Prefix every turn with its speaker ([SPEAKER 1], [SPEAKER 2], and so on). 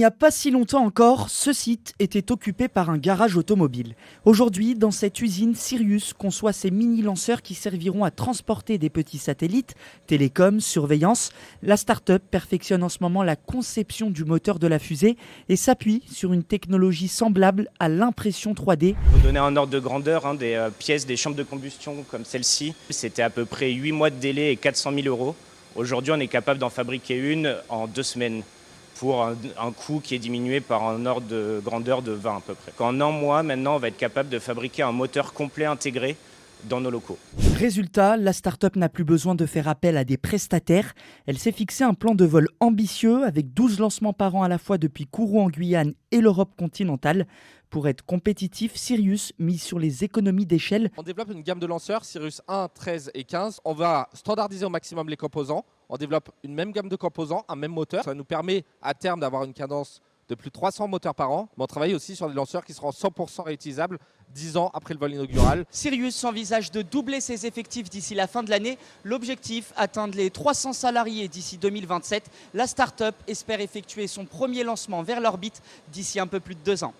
[SPEAKER 1] n'y a pas si longtemps encore, ce site était occupé par un garage automobile. Aujourd'hui, dans cette usine, Sirius conçoit ces mini-lanceurs qui serviront à transporter des petits satellites, télécom, surveillance. La start-up perfectionne en ce moment la conception du moteur de la fusée et s'appuie sur une technologie semblable à l'impression 3D.
[SPEAKER 2] Pour vous donner un ordre de grandeur, des pièces des chambres de combustion comme celle-ci, c'était à peu près 8 mois de délai et 400 000 euros. Aujourd'hui, on est capable d'en fabriquer une en 2 semaines pour un coût qui est diminué par un ordre de grandeur de 20 à peu près. En un mois, maintenant, on va être capable de fabriquer un moteur complet intégré dans nos locaux.
[SPEAKER 1] Résultat, la start-up n'a plus besoin de faire appel à des prestataires. Elle s'est fixé un plan de vol ambitieux avec 12 lancements par an à la fois depuis Kourou en Guyane et l'Europe continentale. Pour être compétitif, Sirius mise sur les économies d'échelle.
[SPEAKER 3] On développe une gamme de lanceurs, Sirius 1, 13 et 15. On va standardiser au maximum les composants. On développe une même gamme de composants, un même moteur. Ça nous permet à terme d'avoir une cadence de plus de 300 moteurs par an. Mais on travaille aussi sur des lanceurs qui seront 100% réutilisables 10 ans après le vol inaugural.
[SPEAKER 4] Sirius envisage de doubler ses effectifs d'ici la fin de l'année. L'objectif, atteindre les 300 salariés d'ici 2027. La start-up espère effectuer son premier lancement vers l'orbite d'ici un peu plus de 2 ans.